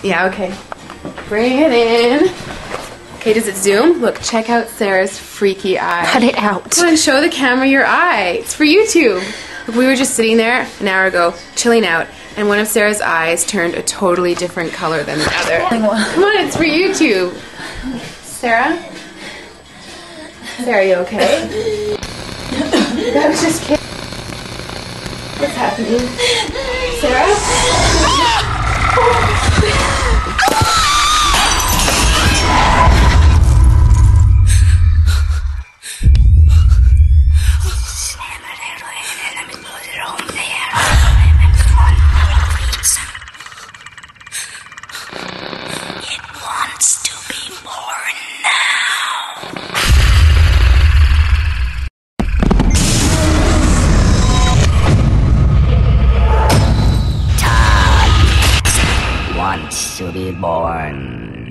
Yeah, okay. Bring it in. Okay, does it zoom? Look, check out Sarah's freaky eye. Cut it out. Come on, show the camera your eye. It's for YouTube. Look, we were just sitting there an hour ago, chilling out, and one of Sarah's eyes turned a totally different color than the other. Come on, it's for YouTube. Sarah? Sarah, you okay? That was just kidding. What's happening? Sarah? To be born